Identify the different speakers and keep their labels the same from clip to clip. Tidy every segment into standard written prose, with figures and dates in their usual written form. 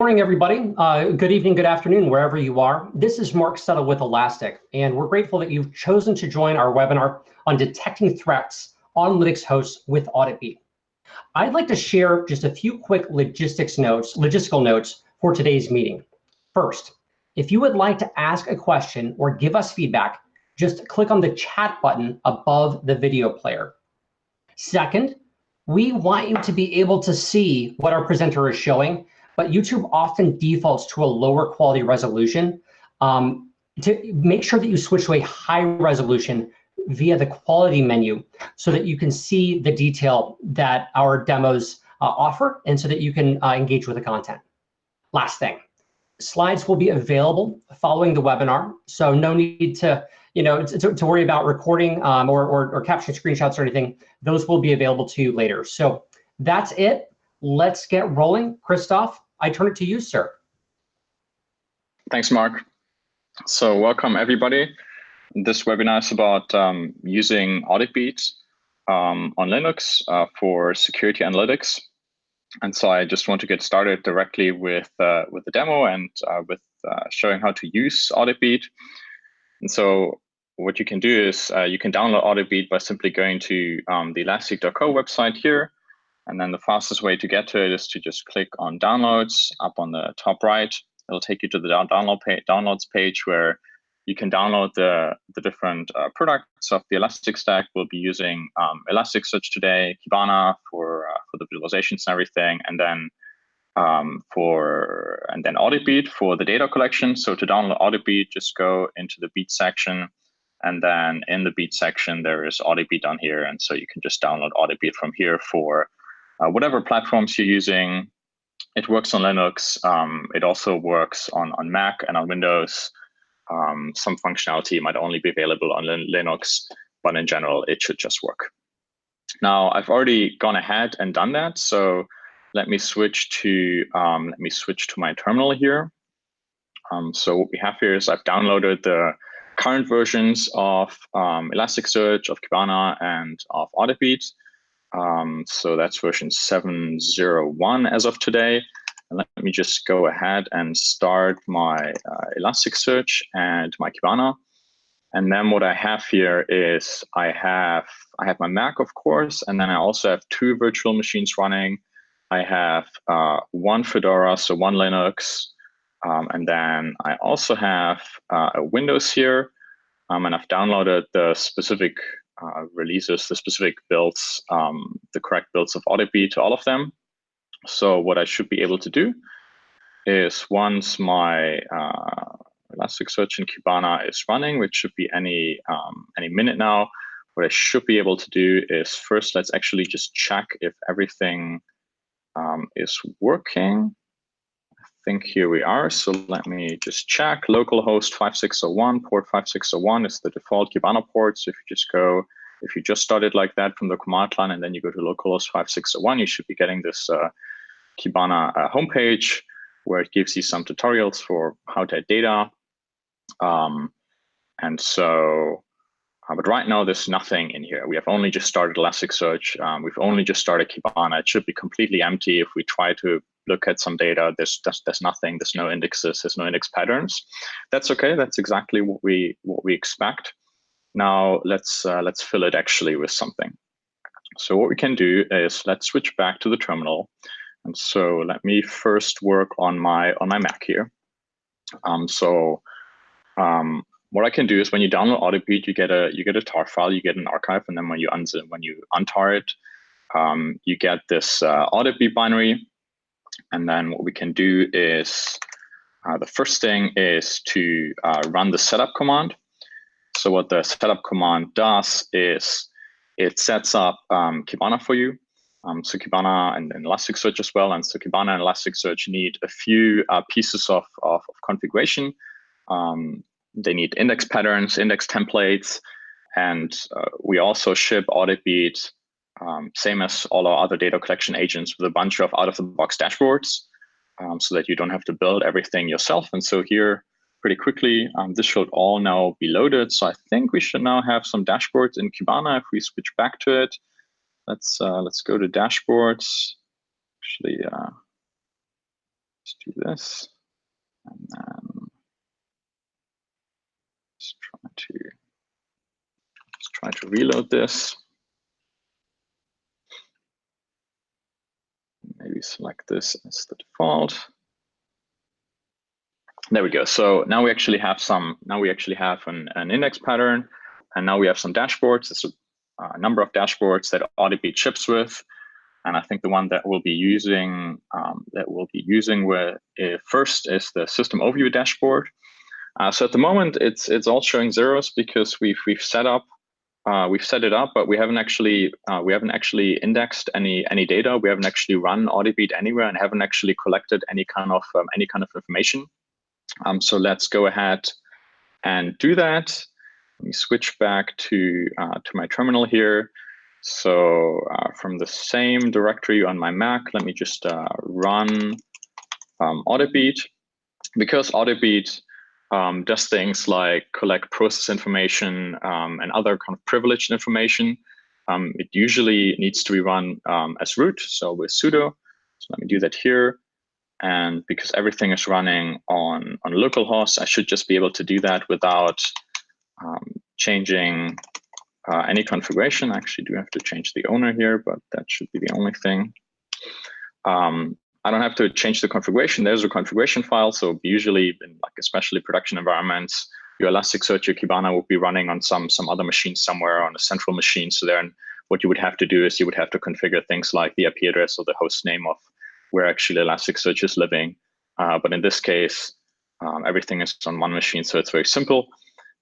Speaker 1: Morning, everybody. Good evening, good afternoon, wherever you are. This is Mark Settle with Elastic, and we're grateful that you've chosen to join our webinar on detecting threats on Linux hosts with Auditbeat. I'd like to share just a few quick logistical notes for today's meeting. First, if you would like to ask a question or give us feedback, just click on the chat button above the video player. Second, we want you to be able to see what our presenter is showing, but YouTube often defaults to a lower quality resolution. To make sure that you switch to a high resolution via the quality menu so that you can see the detail that our demos offer and so that you can engage with the content. Last thing, slides will be available following the webinar, so no need to worry about recording or capturing screenshots or anything. Those will be available to you later. So that's it. Let's get rolling. Christoph, I turn it to you, sir.
Speaker 2: Thanks, Mark. So welcome, everybody. This webinar is about using Auditbeat on Linux for security analytics. And so I just want to get started directly with the demo and with showing how to use Auditbeat. And so what you can do is you can download Auditbeat by simply going to the elastic.co website here. And then the fastest way to get to it is to just click on Downloads up on the top right. It'll take you to the downloads page where you can download the different products of the Elastic Stack. We'll be using Elasticsearch today, Kibana for the visualizations and everything, and then Auditbeat for the data collection. So to download Auditbeat, just go into the Beat section, and then in the Beat section there is Auditbeat on here, and so you can just download Auditbeat from here for whatever platforms you're using. It works on Linux. It also works on Mac and on Windows. Some functionality might only be available on Linux, but in general, it should just work. Now, I've already gone ahead and done that. So let me switch to my terminal here. So what we have here is I've downloaded the current versions of Elasticsearch, of Kibana, and of Auditbeat. So that's version 7.0.1 as of today. And let me just go ahead and start my Elasticsearch and my Kibana. And then what I have here is I have my Mac, of course, and then I also have two virtual machines running. I have one Fedora, so one Linux, and then I also have a Windows here, and I've downloaded the specific releases, the specific builds, the correct builds of Auditbeat to all of them. So what I should be able to do is once my Elasticsearch and Kibana is running, which should be any minute now, what I should be able to do is first, let's actually just check if everything is working. I think here we are. So let me just check. Localhost 5601, port 5601 is the default Kibana port. So if you just started like that from the command line and then you go to localhost 5601, you should be getting this Kibana homepage where it gives you some tutorials for how to add data. But right now there's nothing in here. We have only just started Elasticsearch. We've only just started Kibana. It should be completely empty. If we try to look at some data, there's nothing. There's no indexes. There's no index patterns. That's okay. That's exactly what we expect. Now let's fill it actually with something. So what we can do is let's switch back to the terminal. And so let me first work on my Mac here. What I can do is when you download Auditbeat, you get a tar file, you get an archive, and then when you untar it, you get this Auditbeat binary. And then what we can do is the first thing is to run the setup command. So what the setup command does is it sets up Kibana for you. So Kibana and Elasticsearch as well. And so Kibana and Elasticsearch need a few pieces of configuration. They need index patterns, index templates, and we also ship Auditbeat, same as all our other data collection agents, with a bunch of out-of-the-box dashboards so that you don't have to build everything yourself. And so here, pretty quickly, this should all now be loaded. So I think we should now have some dashboards in Kibana if we switch back to it. Let's go to dashboards. Actually, Let's do this, and then let's try to reload this. Maybe select this as the default. There we go. So now we actually have an index pattern, and now we have some dashboards. There's a number of dashboards that Auditbeat ships with, and I think the one that we'll be using first is the system overview dashboard. So at the moment it's all showing zeros because we've set it up, but we haven't actually indexed any data. We haven't actually run Auditbeat anywhere and haven't actually collected any kind of information. So let's go ahead and do that. Let me switch back to my terminal here. So from the same directory on my Mac, let me just run Auditbeat. Because Auditbeat does things like collect process information and other kind of privileged information, it usually needs to be run as root, so with sudo. So let me do that here. And because everything is running on localhost, I should just be able to do that without changing any configuration. I actually do have to change the owner here, but that should be the only thing. I don't have to change the configuration. There's a configuration file. So usually, in especially production environments, your Elasticsearch, your Kibana will be running on some other machine somewhere on a central machine. So then what you would have to do is you would have to configure things like the IP address or the host name of where actually Elasticsearch is living. But in this case, everything is on one machine, so it's very simple.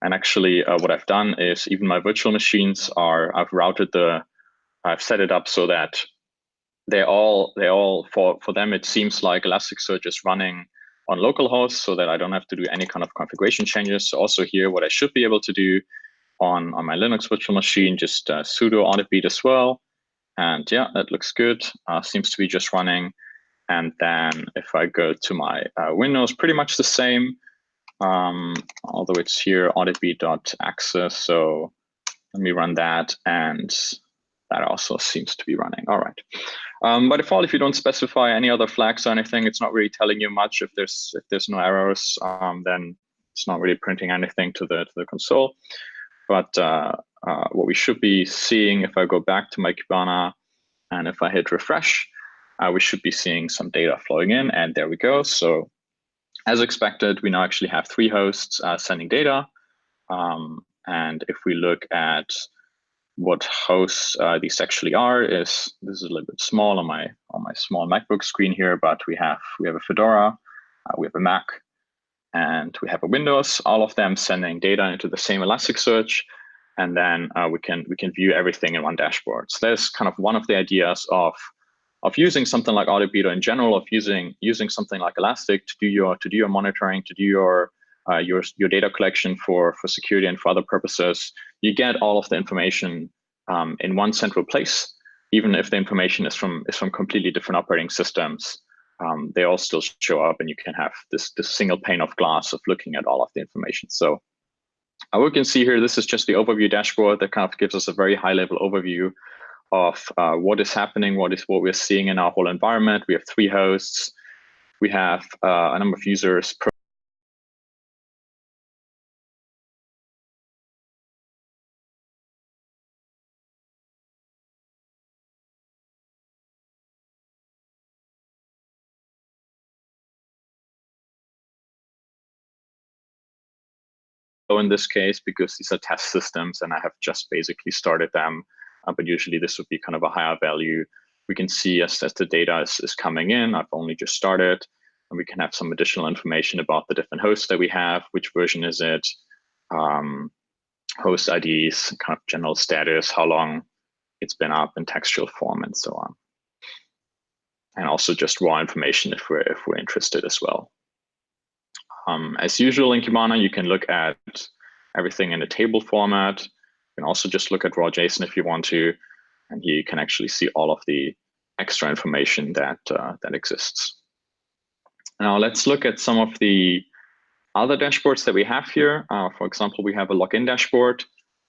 Speaker 2: And actually, what I've done is even my virtual machines I've set it up so that for them, it seems like Elasticsearch is running on localhost so that I don't have to do any kind of configuration changes. So also here, what I should be able to do on my Linux virtual machine, just sudo Auditbeat as well. And yeah, that looks good. Seems to be just running. And then if I go to my Windows, pretty much the same, although it's here auditbeat.access. So let me run that, and that also seems to be running. All right. By default, if you don't specify any other flags or anything, it's not really telling you much. If there's no errors, then it's not really printing anything to the console. But what we should be seeing if I go back to my Kibana and if I hit refresh, we should be seeing some data flowing in, and there we go. So as expected, we now actually have 3 hosts sending data. And if we look at what hosts these actually are, this is a little bit small on my small MacBook screen here, but we have a Fedora, we have a Mac, and we have a Windows. All of them sending data into the same Elasticsearch, and then we can view everything in one dashboard. So that's kind of one of the ideas of using something like Auditbeat, or in general of using something like Elastic to do your monitoring, to do your data collection for security and for other purposes. You get all of the information in one central place, even if the information is from completely different operating systems. They all still show up, and you can have this single pane of glass of looking at all of the information. So we can see here, this is just the overview dashboard that kind of gives us a very high level overview of what is happening, what we're seeing in our whole environment. We have 3 hosts. We have a number of users in this case, because these are test systems and I have just basically started them. But usually this would be kind of a higher value. We can see as the data is coming in, I've only just started, and we can have some additional information about the different hosts that we have, which version is it, host IDs, kind of general status, how long it's been up in textual form, and so on. And also just raw information if we're interested as well. As usual in Kibana, you can look at everything in a table format. You can also just look at raw JSON if you want to, and here you can actually see all of the extra information that exists. Now let's look at some of the other dashboards that we have here. For example, we have a login dashboard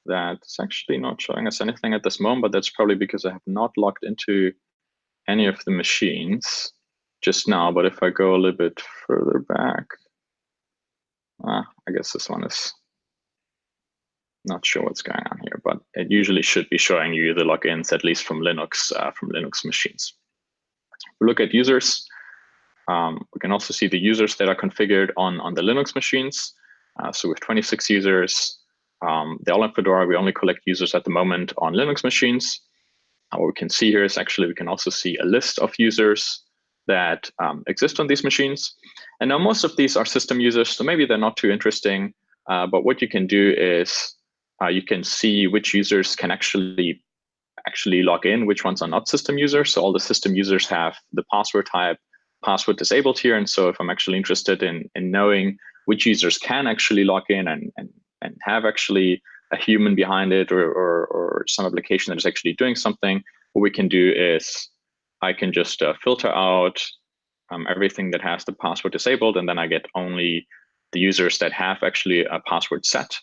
Speaker 2: that's actually not showing us anything at this moment, but that's probably because I have not logged into any of the machines. just now, but if I go a little bit further back, I guess this one is not sure what's going on here, but it usually should be showing you the logins, at least from Linux machines. If we look at users, we can also see the users that are configured on the Linux machines. So with 26 users, they're all in Fedora. We only collect users at the moment on Linux machines. What we can see here is actually we can also see a list of users that exist on these machines. And now most of these are system users, so maybe they're not too interesting. But what you can do is you can see which users can actually log in, which ones are not system users. So all the system users have the password type, password disabled here. And so if I'm actually interested in knowing which users can actually log in and have actually a human behind it or some application that is actually doing something, what we can do is I can just filter out everything that has the password disabled, and then I get only the users that have actually a password set.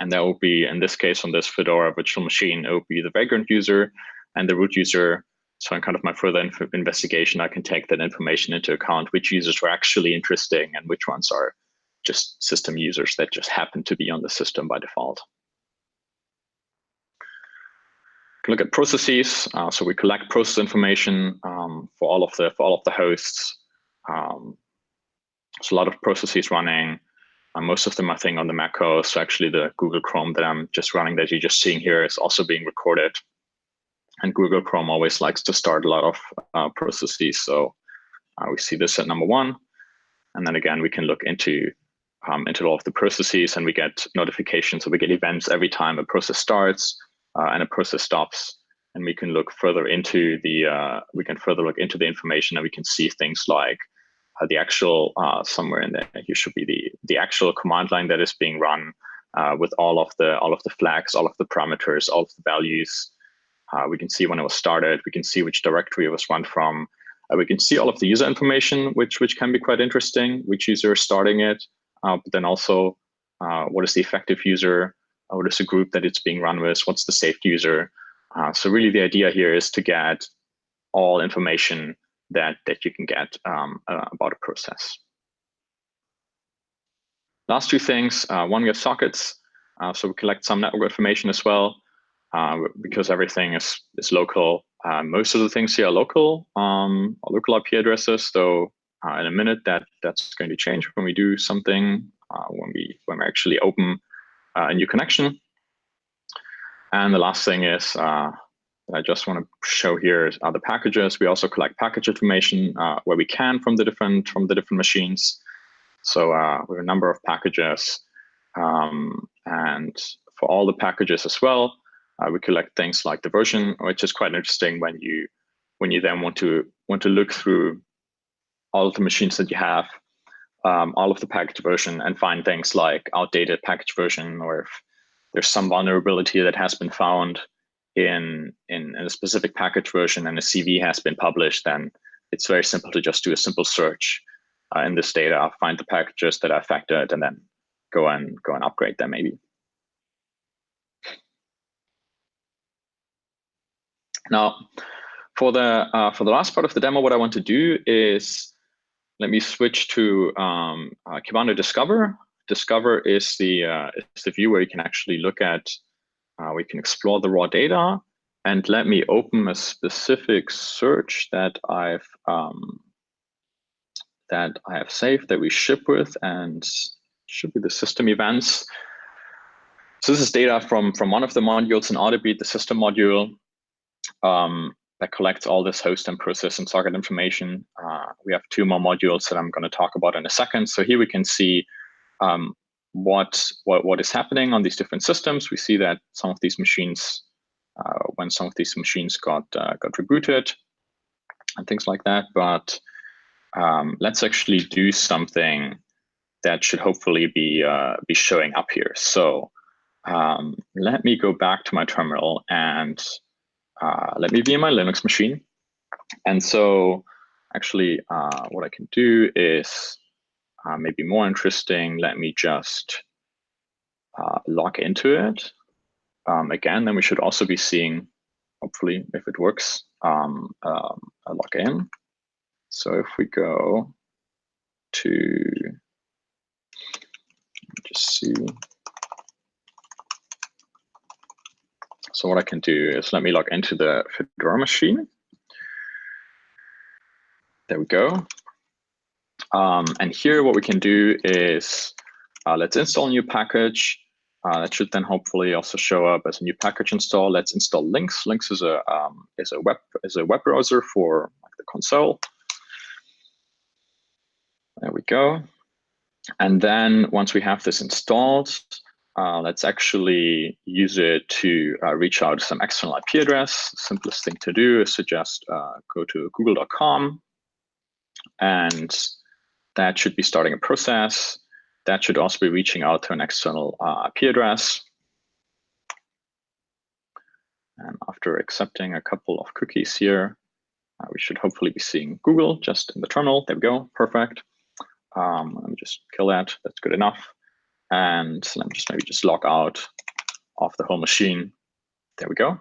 Speaker 2: And that will be, in this case, on this Fedora virtual machine, it will be the vagrant user and the root user. So in kind of my further investigation, I can take that information into account, which users were actually interesting and which ones are just system users that just happen to be on the system by default. Look at processes. So we collect process information for all of the hosts. So a lot of processes running. Most of them, I think, on the Mac OS. So actually, the Google Chrome that I'm just running, that you're just seeing here, is also being recorded. And Google Chrome always likes to start a lot of processes. So we see this at number 1, and then again we can look into all of the processes, and we get notifications. So we get events every time a process starts and a process stops, and we can look further into the information, and we can see things like the actual somewhere in there here should be the actual command line that is being run with all of the flags, all of the parameters, all of the values. We can see when it was started. We can see which directory it was run from. We can see all of the user information, which can be quite interesting, which user is starting it, but then also what is the effective user, what is the group that it's being run with, what's the saved user. So really the idea here is to get all information that you can get about a process. Last 2 things. One, we have sockets. So we collect some network information as well, because everything is local. Most of the things here are local IP addresses, though in a minute that's going to change when we do something, when we actually open a new connection. And the last thing is I just want to show here are the packages. We also collect package information where we can from the different machines. So we have a number of packages, and for all the packages as well, we collect things like the version, which is quite interesting when you then want to look through all of the machines that you have, all of the package version, and find things like outdated package version, or if there's some vulnerability that has been found in a specific package version and a CV has been published, then it's very simple to just do a simple search in this data, find the packages that are affected, and then go and upgrade them maybe. Now, for the last part of the demo, what I want to do is let me switch to Kibana Discover. Discover is the view where you can actually look at, we can explore the raw data, and let me open a specific search that I have saved that we ship with, and should be the system events. So this is data from one of the modules in Auditbeat, the system module, that collects all this host and process and socket information. We have 2 more modules that I'm going to talk about in a second. So here we can see what is happening on these different systems. We see that some of these machines, when some of these machines got rebooted and things like that. But let's actually do something that should hopefully be showing up here. So let me go back to my terminal and let me be in my Linux machine. And so actually what I can do is maybe more interesting. Let me just log into it. Again, then we should also be seeing, hopefully, if it works, a login. So if we go to, just see. So what I can do is let me log into the Fedora machine. There we go. And here what we can do is let's install a new package. That should then hopefully also show up as a new package install. Let's install Lynx. Lynx is a web browser for the console. There we go. And then once we have this installed, let's actually use it to reach out to some external IP address. The simplest thing to do is to just go to google.com, and that should be starting a process. That should also be reaching out to an external IP address. And after accepting a couple of cookies here, we should hopefully be seeing Google just in the terminal. There we go, perfect. Let me just kill that, that's good enough. And let me just maybe just log out of the whole machine. There we go.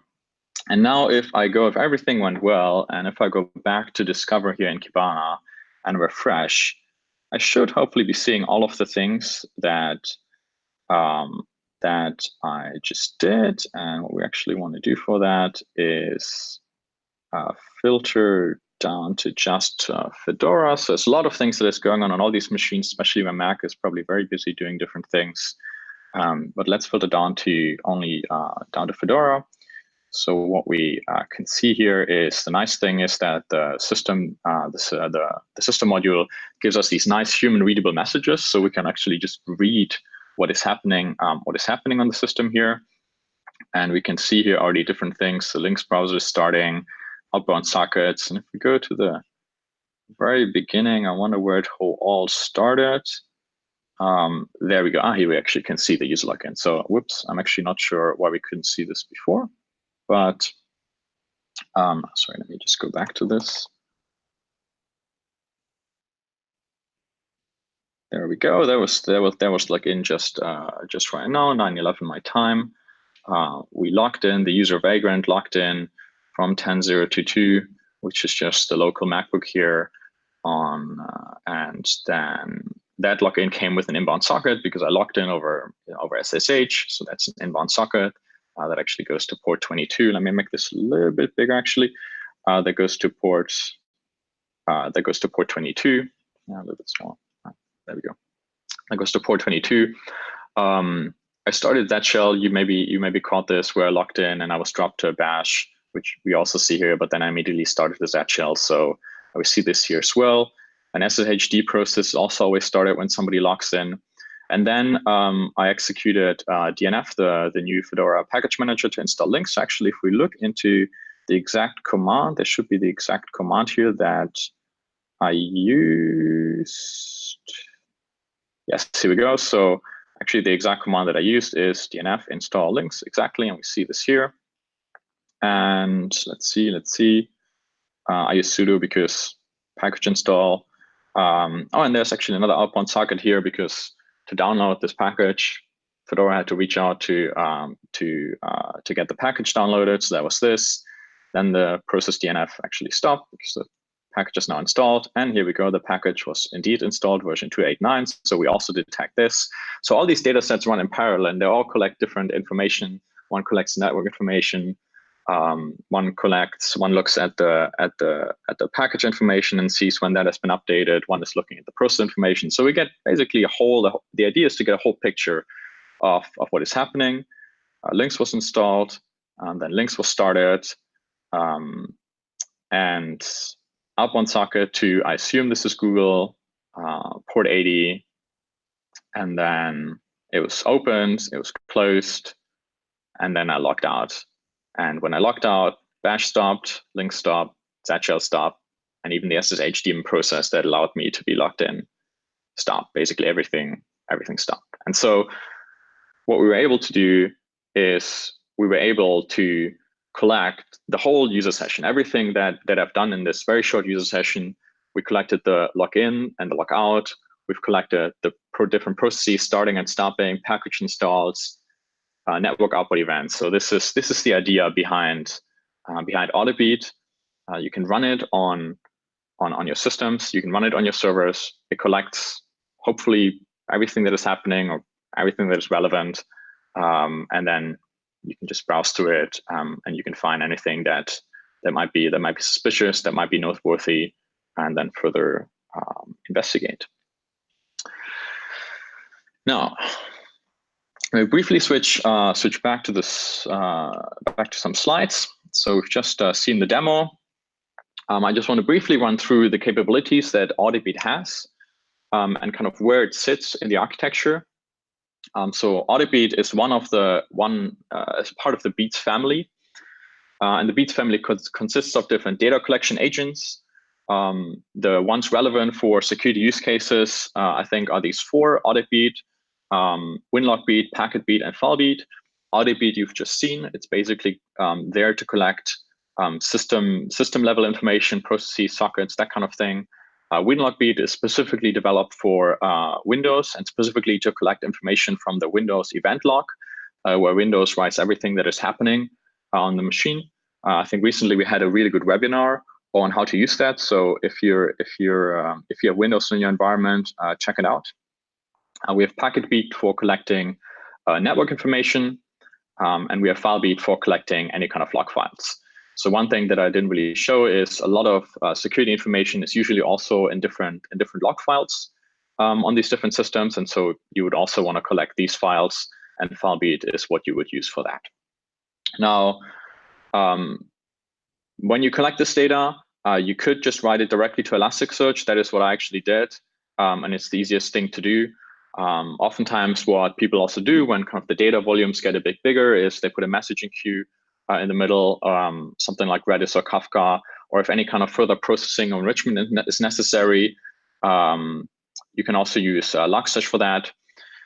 Speaker 2: And now if everything went well, and if I go back to Discover here in Kibana and refresh, I should hopefully be seeing all of the things that that I just did. And what we actually want to do for that is filter down to just Fedora. So there's a lot of things that is going on all these machines, especially when Mac is probably very busy doing different things. But let's filter down to only down to Fedora. So what we can see here is the nice thing is that the system, the system module gives us these nice human readable messages, so we can actually just read what is happening on the system here, and we can see here already different things. The Lynx browser is starting, outbound sockets, and if we go to the very beginning, I wonder where it all started. There we go. Here we actually can see the user login. So whoops, I'm actually not sure why we couldn't see this before. But sorry, let me just go back to this. There we go. There was login just right now, 9:11 my time. We logged in. The user Vagrant logged in from 10:022, which is just the local MacBook here on, and then that login came with an inbound socket because I logged in over SSH. So that's an inbound socket. That actually goes to port 22. Let me make this a little bit bigger, actually. That goes to port 22. A little bit small. There we go. That goes to port 22. I started that shell. You maybe caught this where I logged in and I was dropped to a bash, which we also see here. But then I immediately started the that shell. So we see this here as well. An SSHD process also always started when somebody logs in. And then I executed DNF, the new Fedora package manager, to install Lynx. Actually, if we look into the exact command, there should be the exact command here that I used. Yes, here we go. So actually, the exact command that I used is DNF install Lynx, exactly, and we see this here. And let's see. I use sudo because package install. Oh, and there's actually another outbound socket here because to download this package, Fedora had to reach out to get the package downloaded. So that was this. Then the process DNF actually stopped because the package is now installed. And here we go. The package was indeed installed, version 289. So we also detect this. So all these data sets run in parallel, and they all collect different information. One collects network information. One looks at the package information and sees when that has been updated. One is looking at the process information. So we get basically the idea is to get a whole picture of what is happening. Lynx was installed, then Lynx was started, and outbound socket to, I assume this is Google, port 80, and then it was opened, it was closed, and then I logged out. And when I logged out, bash stopped, Lynx stopped, Zatshell stopped, and even the SSH daemon process that allowed me to be logged in stopped. Basically, everything stopped. And so what we were able to do is we were able to collect the whole user session. Everything that I've done in this very short user session, we collected the login and the logout. We've collected the different processes starting and stopping, package installs, network output events. So this is the idea behind Auditbeat. You can run it on on your systems. You can run it on your servers. It collects hopefully everything that is happening or everything that is relevant, and then you can just browse through it, and you can find anything that might be suspicious, that might be noteworthy, and then further investigate. Now, we briefly switch back to this back to some slides. So we've just seen the demo. I just want to briefly run through the capabilities that Auditbeat has, and kind of where it sits in the architecture. So Auditbeat is as part of the Beats family, and the Beats family consists of different data collection agents. The ones relevant for security use cases, I think, are these four: Auditbeat, WinLogBeat, PacketBeat, and FileBeat. Auditbeat you've just seen. It's basically there to collect system level information, processes, sockets, that kind of thing. WinLogBeat is specifically developed for Windows, and specifically to collect information from the Windows event log, where Windows writes everything that is happening on the machine. I think recently we had a really good webinar on how to use that. So if you have Windows in your environment, check it out. We have PacketBeat for collecting network information, and we have FileBeat for collecting any kind of log files. So one thing that I didn't really show is a lot of security information is usually also in different log files on these different systems, and so you would also want to collect these files, and FileBeat is what you would use for that. Now, when you collect this data, you could just write it directly to Elasticsearch. That is what I actually did, and it's the easiest thing to do. Oftentimes, what people also do when kind of the data volumes get a bit bigger is they put a messaging queue in the middle, something like Redis or Kafka, or if any kind of further processing or enrichment is necessary, you can also use Logstash for that.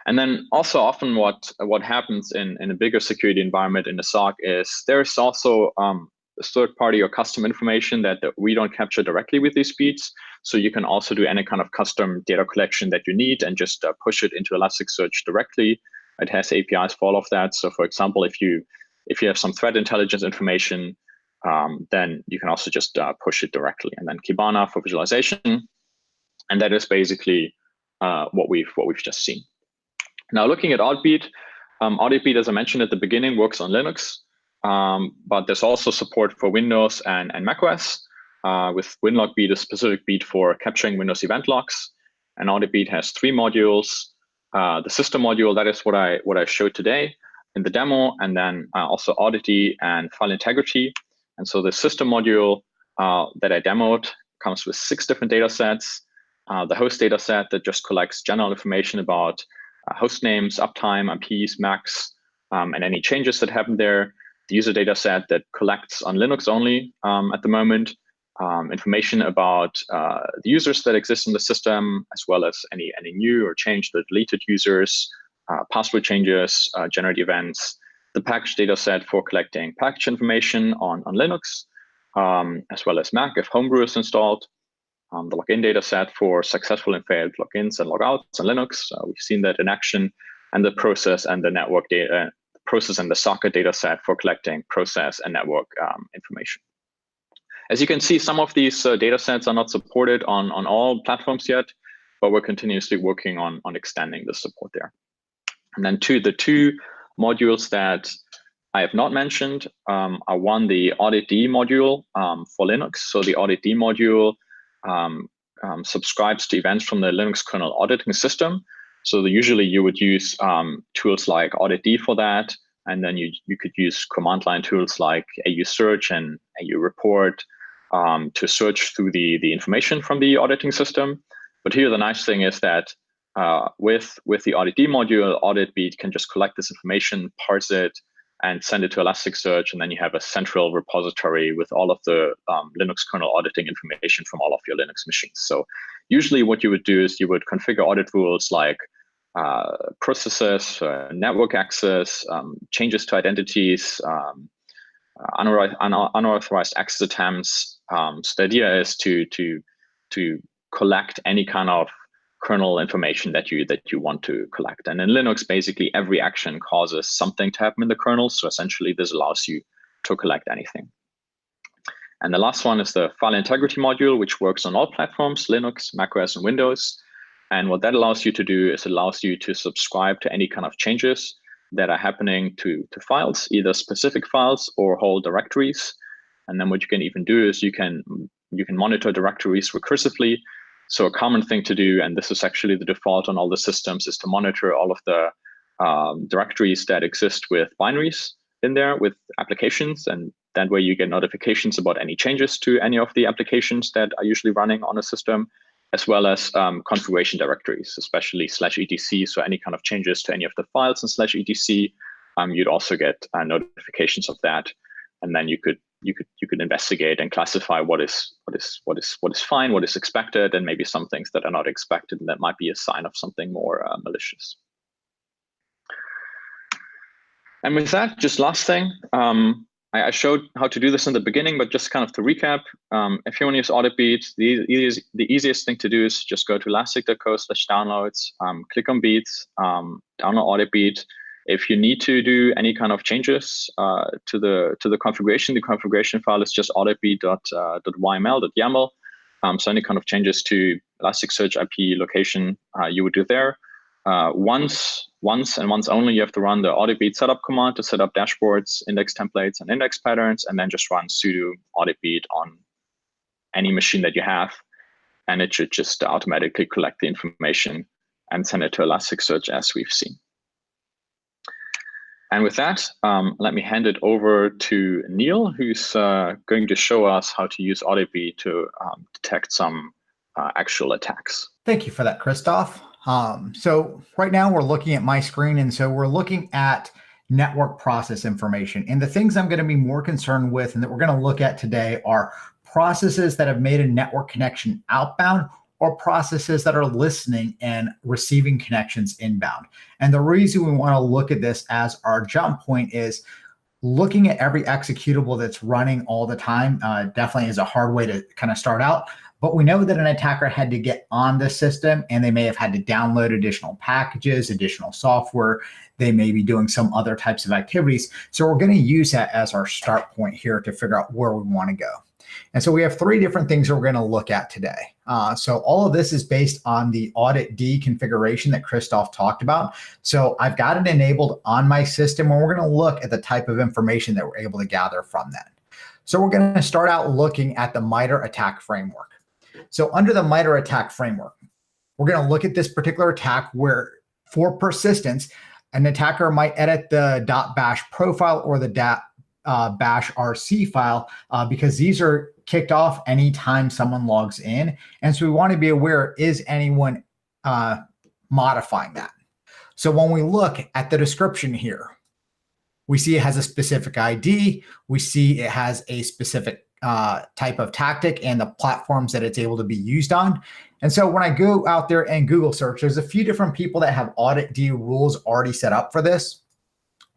Speaker 2: And then also often what happens in a bigger security environment in the SOC is there's also third party or custom information that we don't capture directly with these beats. So you can also do any kind of custom data collection that you need and just push it into Elasticsearch directly. It has APIs for all of that. So for example, if you have some threat intelligence information, then you can also just push it directly. And then Kibana for visualization. And that is basically what we've just seen. Now looking at Auditbeat, Auditbeat, as I mentioned at the beginning, works on Linux. But there's also support for Windows and macOS, with WinLogBeat, a specific beat for capturing Windows event logs. And Auditbeat has 3 modules. The system module, that is what I showed today in the demo, and then also Audity and File Integrity. And so the system module that I demoed comes with 6 different data sets. The host data set that just collects general information about host names, uptime, IPs, MACs, and any changes that happen there. The user data set that collects on Linux only at the moment, information about the users that exist in the system, as well as any new or changed or deleted users, password changes, generate events. The package data set for collecting package information on Linux, as well as Mac if Homebrew is installed. The login data set for successful and failed logins and logouts on Linux. We've seen that in action, and the process and the network data. Process and the socket data set for collecting process and network information. As you can see, some of these data sets are not supported on all platforms yet, but we're continuously working on extending the support there. And then the 2 modules that I have not mentioned are one, the Auditd module for Linux. So the Auditd module subscribes to events from the Linux kernel auditing system. So usually you would use tools like Auditd for that, and then you could use command line tools like AU search and AU report to search through the information from the auditing system. But here the nice thing is that with the Auditd module, Auditbeat can just collect this information, parse it, and send it to Elasticsearch, and then you have a central repository with all of the Linux kernel auditing information from all of your Linux machines. So usually what you would do is you would configure audit rules like processes, network access, changes to identities, unauthorized access attempts. So the idea is to collect any kind of kernel information that you want to collect. And in Linux, basically every action causes something to happen in the kernel. So essentially this allows you to collect anything. And the last one is the file integrity module, which works on all platforms, Linux, macOS, and Windows. And what that allows you to do is it allows you to subscribe to any kind of changes that are happening to files, either specific files or whole directories. And then what you can even do is you can monitor directories recursively. So a common thing to do, and this is actually the default on all the systems, is to monitor all of the directories that exist with binaries in there with applications. And that way you get notifications about any changes to any of the applications that are usually running on a system, as well as configuration directories, especially /etc. So any kind of changes to any of the files in /etc, you'd also get notifications of that. And then you could investigate and classify what is fine, what is expected, and maybe some things that are not expected, and that might be a sign of something more malicious. And with that, just last thing, I showed how to do this in the beginning, but just kind of to recap, if you want to use Auditbeat, the easiest thing to do is just go to elastic.co/downloads, click on Beats, download Auditbeat. If you need to do any kind of changes to the configuration file is just auditbeat.yml.yaml. So any kind of changes to Elasticsearch IP location, you would do there. Once and once only, you have to run the Auditbeat setup command to set up dashboards, index templates, and index patterns, and then just run sudo auditbeat on any machine that you have, and it should just automatically collect the information and send it to Elasticsearch as we've seen. And with that, let me hand it over to Neil, who's going to show us how to use Auditbeat to detect some actual attacks.
Speaker 3: Thank you for that, Christoph. So right now we're looking at my screen, and so we're looking at network process information. And the things I'm going to be more concerned with and that we're going to look at today are processes that have made a network connection outbound or processes that are listening and receiving connections inbound. And the reason we want to look at this as our jump point is looking at every executable that's running all the time definitely is a hard way to kind of start out. But we know that an attacker had to get on the system, and they may have had to download additional packages, additional software. They may be doing some other types of activities. So we're going to use that as our start point here to figure out where we want to go. And so we have three different things that we're going to look at today. So all of this is based on the auditd configuration that Christoph talked about. So I've got it enabled on my system, and we're going to look at the type of information that we're able to gather from that. So we're going to start out looking at the MITRE attack framework. So under the MITRE attack framework, we're going to look at this particular attack where, for persistence, an attacker might edit the .bash profile or the bash RC file because these are kicked off anytime someone logs in. And so we want to be aware, is anyone modifying that? So when we look at the description here, we see it has a specific ID. We see it has a specific type of tactic and the platforms that it's able to be used on. And so when I go out there and Google search, there's a few different people that have auditd rules already set up for this.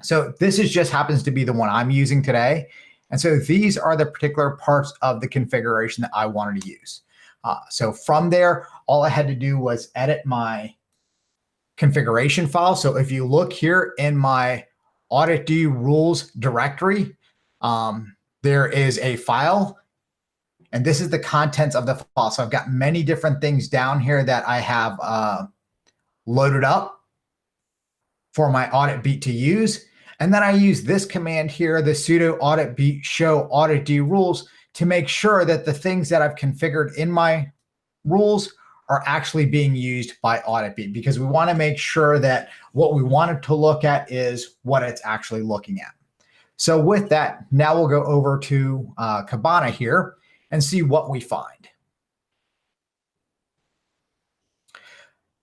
Speaker 3: So this is just happens to be the one I'm using today. And so these are the particular parts of the configuration that I wanted to use. So from there, all I had to do was edit my configuration file. So if you look here in my auditd rules directory, there is a file, and this is the contents of the file. So I've got many different things down here that I have loaded up for my Auditbeat to use. And then I use this command here, the sudo auditbeat show auditd rules, to make sure that the things that I've configured in my rules are actually being used by Auditbeat, because we want to make sure that what we wanted to look at is what it's actually looking at. So with that, now we'll go over to Kibana here and see what we find.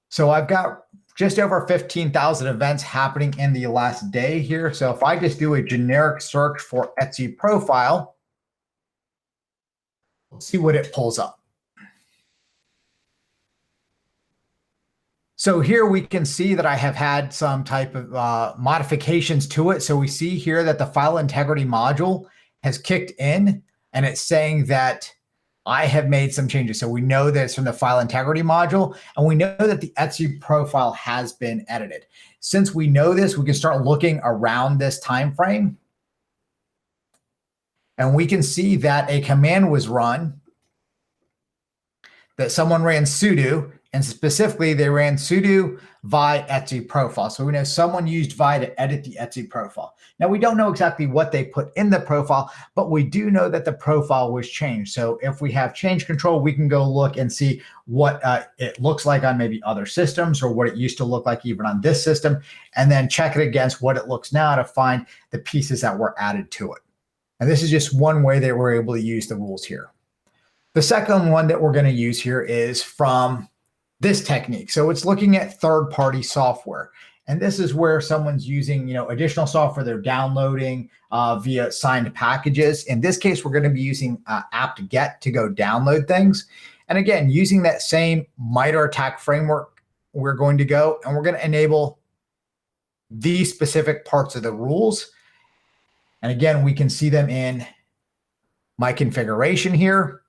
Speaker 3: So I've got just over 15,000 events happening in the last day here. So if I just do a generic search for Etsy profile, we'll see what it pulls up. So here we can see that I have had some type of modifications to it. So we see here that the file integrity module has kicked in, and it's saying that I have made some changes. So we know that it's from the file integrity module, and we know that the Etsy profile has been edited. Since we know this, we can start looking around this time frame. And we can see that a command was run, that someone ran sudo, and specifically they ran sudo vi Etsy profile. So we know someone used vi to edit the Etsy profile. Now we don't know exactly what they put in the profile, but we do know that the profile was changed. So if we have change control, we can go look and see what it looks like on maybe other systems, or what it used to look like even on this system, and then check it against what it looks now to find the pieces that were added to it. And this is just one way that we're able to use the rules here. The second one that we're going to use here is from this technique. So it's looking at third-party software. And this is where someone's using, additional software they're downloading via signed packages. In this case, we're going to be using apt-get to go download things. And again, using that same MITRE ATT&CK framework, we're going to go and we're going to enable these specific parts of the rules. And again, we can see them in my configuration here.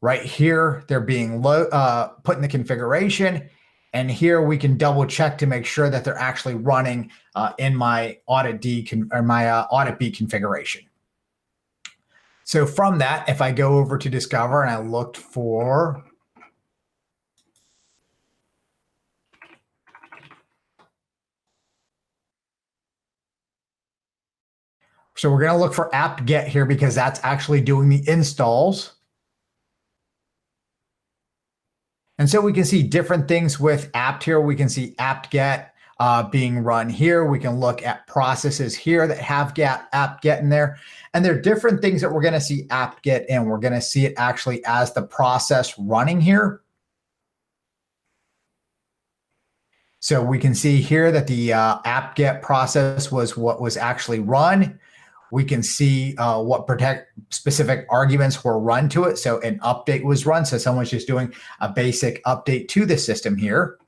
Speaker 3: Right here, they're being put in the configuration. And here we can double check to make sure that they're actually running in my Auditbeat configuration. So from that, if I go over to Discover and I looked for So we're going to look for apt-get here because that's actually doing the installs. And so we can see different things with apt here. We can see apt-get being run here. We can look at processes here that have apt-get in there. And there are different things that we're going to see apt-get in. We're going to see it actually as the process running here. So we can see here that the apt-get process was what was actually run. We can see what specific arguments were run to it. So an update was run. So someone's just doing a basic update to the system here.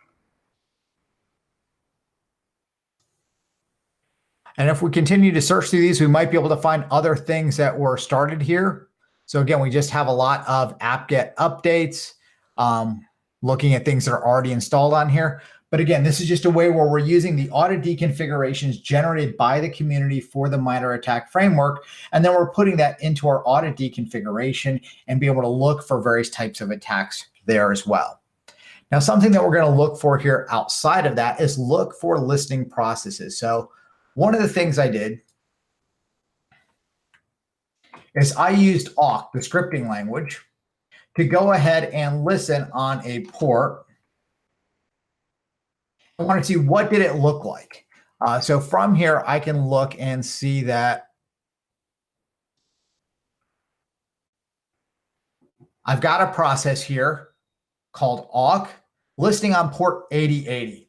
Speaker 3: And if we continue to search through these, we might be able to find other things that were started here. So again, we just have a lot of apt-get updates, looking at things that are already installed on here. But again, this is just a way where we're using the Auditbeat configurations generated by the community for the MITRE ATT&CK framework, and then we're putting that into our Auditbeat configuration and be able to look for various types of attacks there as well. Now, something that we're going to look for here outside of that is look for listening processes. So one of the things I did is I used awk, the scripting language, to go ahead and listen on a port. I want to see what did it look like. So from here, I can look and see that I've got a process here called awk listening on port 8080.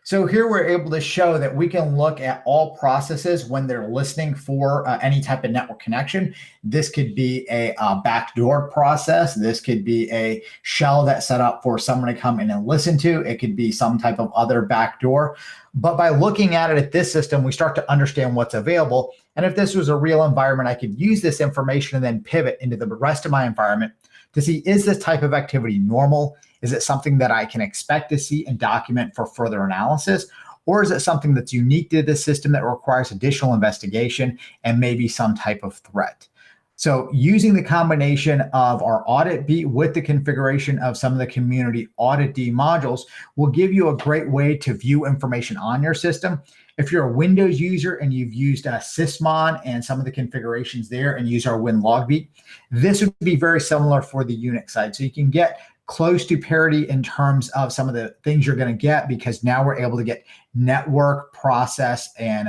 Speaker 3: So here we're able to show that we can look at all processes when they're listening for any type of network connection. This could be a backdoor process. This could be a shell that's set up for someone to come in and listen to. It could be some type of other backdoor. But by looking at it at this system, we start to understand what's available. And if this was a real environment, I could use this information and then pivot into the rest of my environment to see, is this type of activity normal? Is it something that I can expect to see and document for further analysis? Or is it something that's unique to this system that requires additional investigation and maybe some type of threat? So using the combination of our Auditbeat with the configuration of some of the community Auditd modules will give you a great way to view information on your system. If you're a Windows user and you've used Sysmon and some of the configurations there and use our WinLogbeat, this would be very similar for the Unix side. So you can get close to parity in terms of some of the things you're going to get, because now we're able to get network, process, and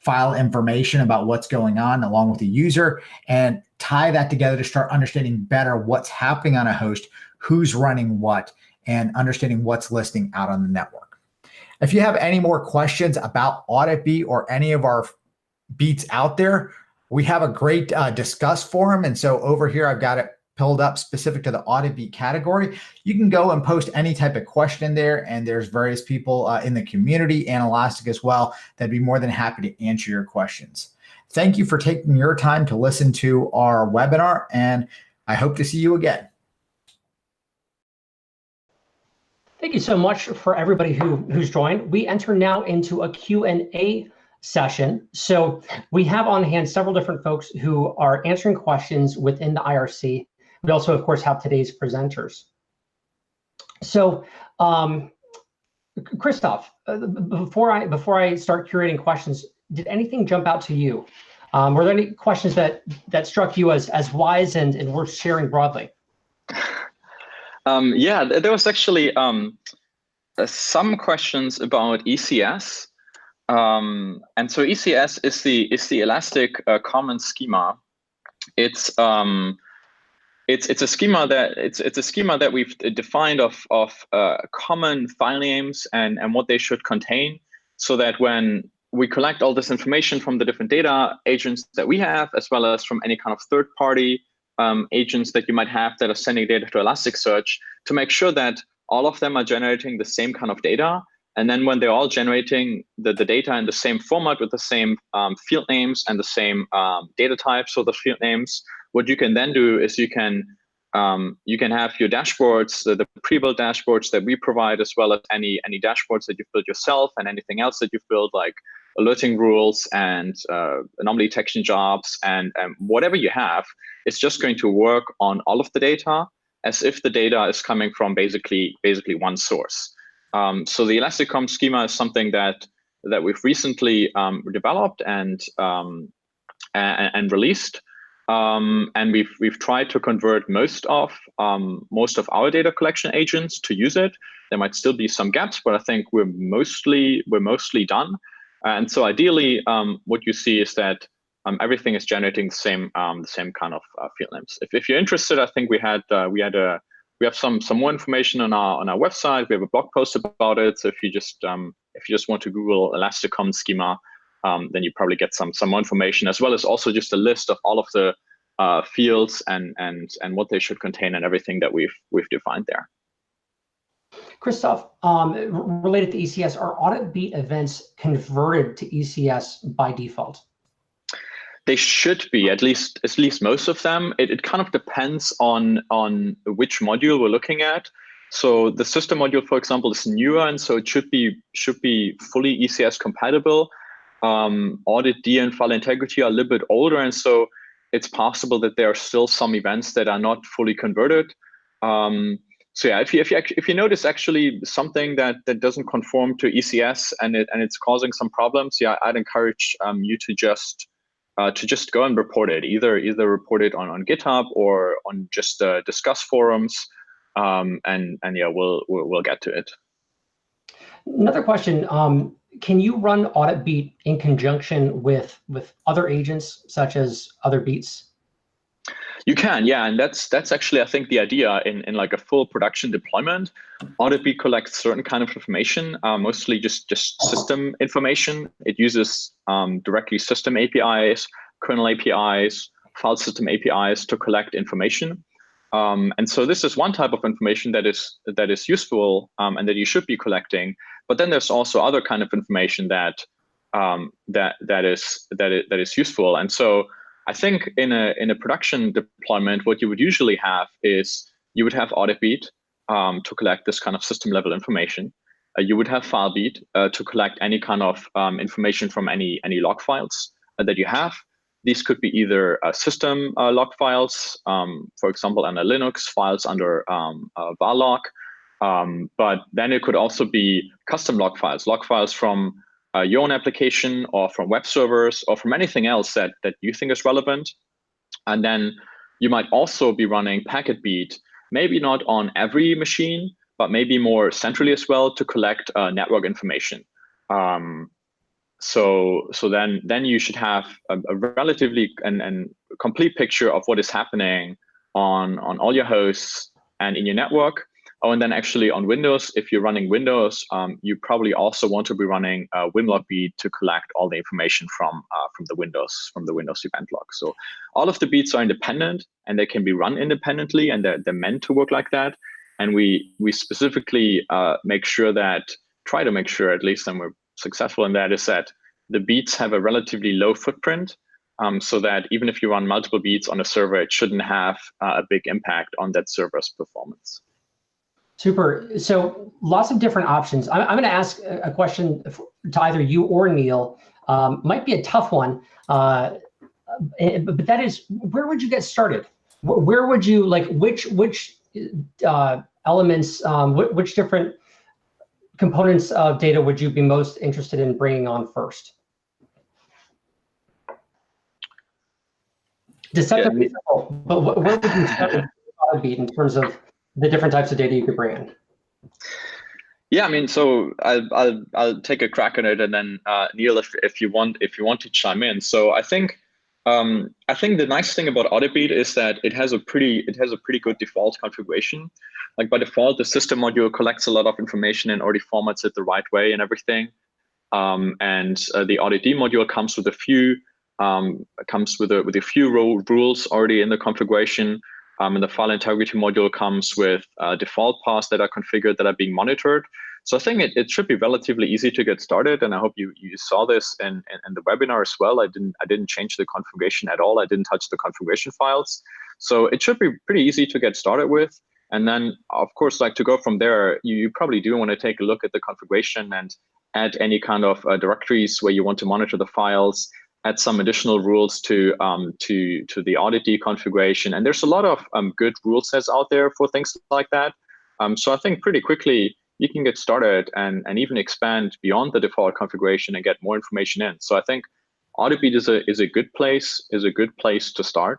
Speaker 3: file information about what's going on along with the user and tie that together to start understanding better what's happening on a host, who's running what, and understanding what's listening out on the network. If you have any more questions about Auditbeat or any of our beats out there, we have a great discuss forum. And so over here, I've got it pulled up specific to the Auditbeat category. You can go and post any type of question there, and there's various people in the community and Elastic as well that'd be more than happy to answer your questions. Thank you for taking your time to listen to our webinar, and I hope to see you again.
Speaker 1: Thank you so much for everybody who's joined. We enter now into a Q&A session. So we have on hand several different folks who are answering questions within the IRC. We also, of course, have today's presenters. So, Christoph, before I start curating questions, did anything jump out to you? Were there any questions that struck you as wise and worth sharing broadly?
Speaker 2: Yeah, there was actually some questions about ECS. And so ECS is the Elastic Common Schema. It's a schema that we've defined of common file names and what they should contain, so that when we collect all this information from the different data agents that we have, as well as from any kind of third-party agents that you might have that are sending data to Elasticsearch, to make sure that all of them are generating the same kind of data. And then when they're all generating the data in the same format with the same field names and the same data types for the field names, what you can then do is you can have your dashboards, the pre-built dashboards that we provide, as well as any dashboards that you've built yourself and anything else that you've built, like alerting rules and anomaly detection jobs and whatever you have. It's just going to work on all of the data as if the data is coming from basically one source. So the Elastic Common Schema is something that we've recently developed and released. And we've tried to convert most of our data collection agents to use it. There might still be some gaps, but I think we're mostly done. And so ideally, what you see is that everything is generating the same kind of field names. If you're interested, I think we have some more information on our website. We have a blog post about it. So if you just want to Google Elastic Common Schema, then you probably get some more information, as well as also just a list of all of the fields and what they should contain and everything that we've defined there.
Speaker 1: Christoph, related to ECS, are Auditbeat events converted to ECS by default?
Speaker 2: They should be, at least most of them. It kind of depends on which module we're looking at. So the system module, for example, is newer, and so it should be fully ECS compatible. Audit D and file integrity are a little bit older, and so it's possible that there are still some events that are not fully converted. So yeah, if you notice actually something that doesn't conform to ECS and it's causing some problems, yeah, I'd encourage you to just go and report it. Either report it on GitHub or on just Discuss forums, and yeah, we'll get to it.
Speaker 1: Another question: can you run Auditbeat in conjunction with other agents such as other beats?
Speaker 2: You can, yeah, and that's actually, I think, the idea in like a full production deployment. Auditbeat collects certain kind of information, mostly just system information. It uses directly system APIs, kernel APIs, file system APIs to collect information. And so this is one type of information that is useful and that you should be collecting. But then there's also other kind of information that is useful. And so I think in a production deployment, what you would usually have is you would have Auditbeat to collect this kind of system level information. You would have FileBeat to collect any kind of information from any log files that you have. These could be either system log files, for example, under Linux, files under varlog, but then it could also be custom log files from your own application or from web servers or from anything else that you think is relevant. And then you might also be running Packetbeat, maybe not on every machine, but maybe more centrally as well to collect network information. So then you should have a relatively and complete picture of what is happening on all your hosts and in your network. Oh, and then actually on Windows, if you're running Windows, you probably also want to be running WinLogBeat to collect all the information from the Windows event log. So all of the beats are independent and they can be run independently, and they're meant to work like that. And we specifically try to make sure at least, and we're successful in that, is that the beats have a relatively low footprint, so that even if you run multiple beats on a server, it shouldn't have a big impact on that server's performance.
Speaker 1: Super. So lots of different options. I'm going to ask a question to either you or Neil. might be a tough one, but that is, where would you get started? Where would you, like, which elements, which different components of data would you be most interested in bringing on first? Deceptively simple, but where would you start with Auditbeat in terms of the different types of data you could bring in?
Speaker 2: Yeah, I mean, so I'll take a crack at it, and then Neil, if you want to chime in. So I think the nice thing about Auditbeat is that it has a pretty good default configuration. Like by default, the system module collects a lot of information and already formats it the right way and everything. And the Auditd module comes with a few rules already in the configuration. And the file integrity module comes with default paths that are configured that are being monitored. So I think it should be relatively easy to get started. And I hope you saw this in the webinar as well. I didn't change the configuration at all. I didn't touch the configuration files. So it should be pretty easy to get started with. And then, of course, like to go from there, you probably do want to take a look at the configuration and add any kind of directories where you want to monitor the files, add some additional rules to the Auditd configuration. And there's a lot of good rule sets out there for things like that. So I think pretty quickly you can get started and even expand beyond the default configuration and get more information in. So I think Auditbeat is a good place to start.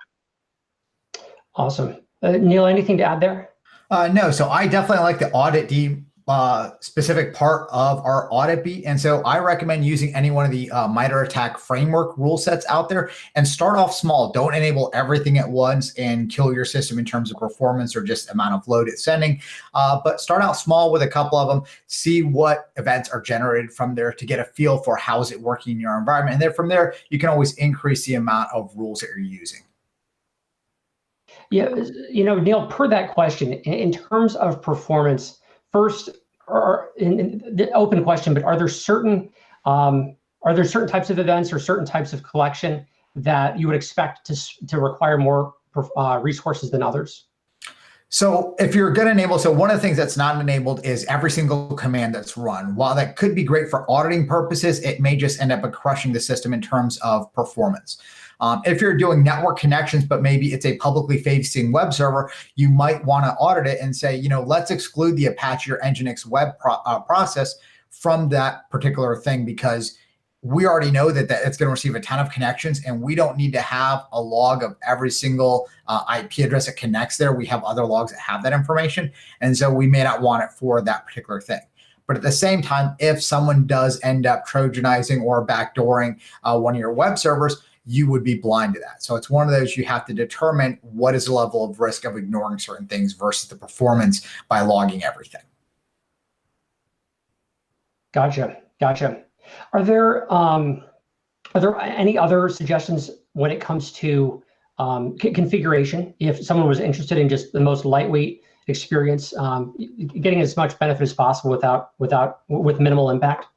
Speaker 1: Awesome. Neil, anything to add there?
Speaker 3: No, so I definitely like the Auditd specific part of our Auditbeat. And so I recommend using any one of the MITRE ATT&CK framework rule sets out there and start off small. Don't enable everything at once and kill your system in terms of performance or just amount of load it's sending. But start out small with a couple of them, see what events are generated from there to get a feel for how is it working in your environment. And then from there, you can always increase the amount of rules that you're using.
Speaker 1: Yeah, Neil, per that question, in terms of performance, first, or in the open question, but are there certain types of events or certain types of collection that you would expect to require more resources than others?
Speaker 3: So if you're going to enable, so one of the things that's not enabled is every single command that's run. While that could be great for auditing purposes, it may just end up crushing the system in terms of performance. If you're doing network connections, but maybe it's a publicly facing web server, you might want to audit it and say, let's exclude the Apache or Nginx web process from that particular thing, because we already know that it's going to receive a ton of connections, and we don't need to have a log of every single IP address that connects there. We have other logs that have that information, and so we may not want it for that particular thing. But at the same time, if someone does end up Trojanizing or backdooring one of your web servers, you would be blind to that. So it's one of those you have to determine what is the level of risk of ignoring certain things versus the performance by logging everything.
Speaker 1: Gotcha. Are there any other suggestions when it comes to configuration? If someone was interested in just the most lightweight experience, getting as much benefit as possible with minimal impact?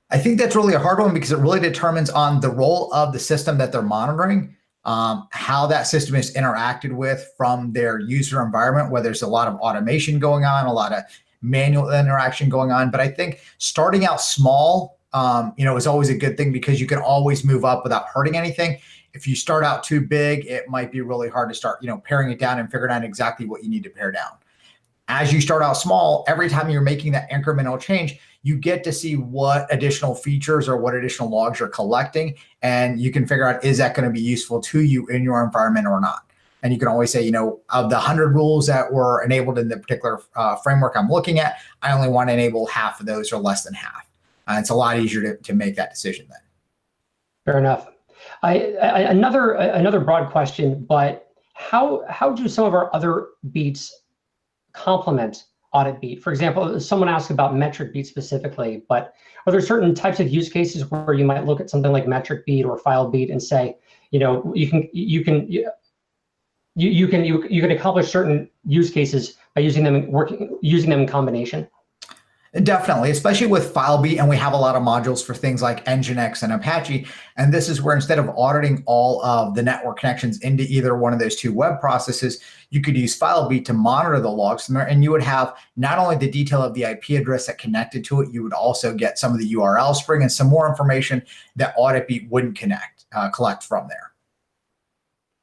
Speaker 3: I think that's really a hard one because it really determines on the role of the system that they're monitoring, how that system is interacted with from their user environment, whether there's a lot of automation going on, a lot of manual interaction going on. But I think starting out small, is always a good thing because you can always move up without hurting anything. If you start out too big, it might be really hard to start, paring it down and figuring out exactly what you need to pare down. As you start out small, every time you're making that incremental change, you get to see what additional features or what additional logs you're collecting, and you can figure out, is that going to be useful to you in your environment or not? And you can always say, of the 100 rules that were enabled in the particular framework I'm looking at, I only want to enable half of those or less than half. It's a lot easier to make that decision then.
Speaker 1: Fair enough. Another broad question, but how do some of our other beats complement Auditbeat? For example, someone asked about metric beat specifically, but are there certain types of use cases where you might look at something like metric beat or file beat and say, you can accomplish certain use cases by using them in combination?
Speaker 3: Definitely, especially with FileBeat, and we have a lot of modules for things like Nginx and Apache. And this is where instead of auditing all of the network connections into either one of those two web processes, you could use FileBeat to monitor the logs from there, and you would have not only the detail of the IP address that connected to it, you would also get some of the URL string and some more information that Auditbeat wouldn't collect from there.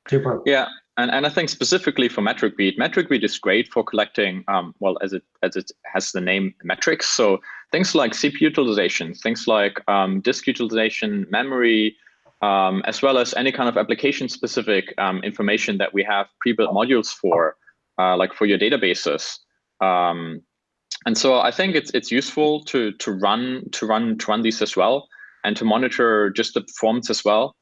Speaker 1: Super.
Speaker 2: Yeah. And I think specifically for MetricBeat is great for collecting, well, as it has the name metrics. So things like CPU utilization, things like disk utilization, memory, as well as any kind of application-specific information that we have pre-built modules for, like for your databases. And so I think it's useful to run these as well, and to monitor just the performance as well.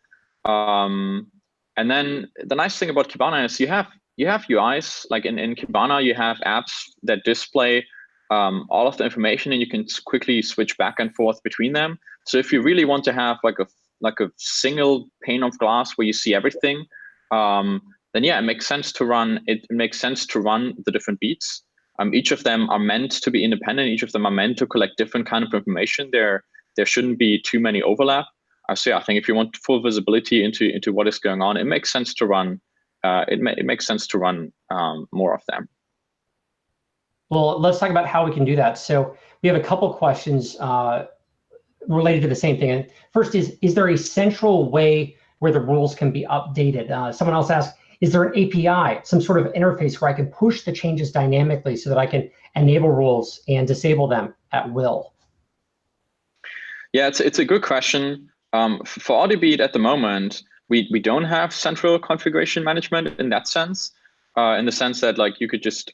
Speaker 2: And then the nice thing about Kibana is you have UIs, like in Kibana, you have apps that display all of the information, and you can quickly switch back and forth between them. So if you really want to have like a single pane of glass where you see everything, then yeah, it makes sense to run the different beats. Each of them are meant to be independent. Each of them are meant to collect different kind of information. There shouldn't be too many overlap. So yeah, I think if you want full visibility into what is going on, it makes sense to run. It makes sense to run more of them.
Speaker 1: Well, let's talk about how we can do that. So we have a couple questions related to the same thing. And first is there a central way where the rules can be updated? Someone else asked, is there an API, some sort of interface where I can push the changes dynamically so that I can enable rules and disable them at will?
Speaker 2: Yeah, it's a good question. For Auditbeat at the moment, we don't have central configuration management in that sense, in the sense that like you could just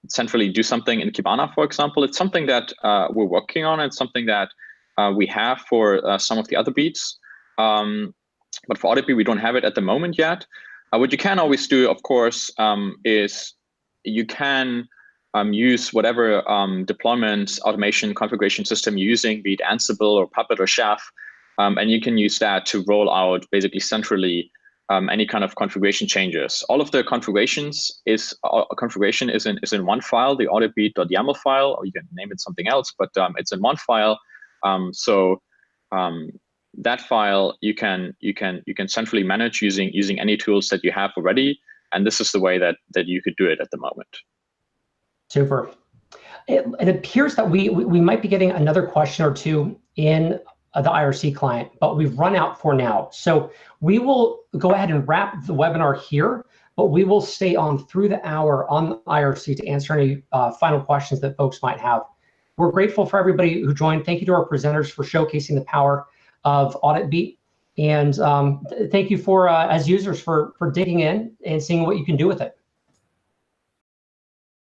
Speaker 2: centrally do something in Kibana, for example. It's something that we're working on. It's something that we have for some of the other beats. But for Auditbeat, we don't have it at the moment yet. What you can always do, of course, is you can use whatever deployment automation configuration system you're using, be it Ansible or Puppet or Chef, and you can use that to roll out basically centrally any kind of configuration changes. All of the configuration is in one file, the auditbeat.yaml file, or you can name it something else, but it's in one file. So that file you can centrally manage using any tools that you have already, and this is the way that you could do it at the moment.
Speaker 1: Super. It appears that we might be getting another question or two in the IRC client, but we've run out for now. So we will go ahead and wrap the webinar here, but we will stay on through the hour on the IRC to answer any final questions that folks might have. We're grateful for everybody who joined. Thank you to our presenters for showcasing the power of Auditbeat. And thank you for, as users, for digging in and seeing what you can do with it.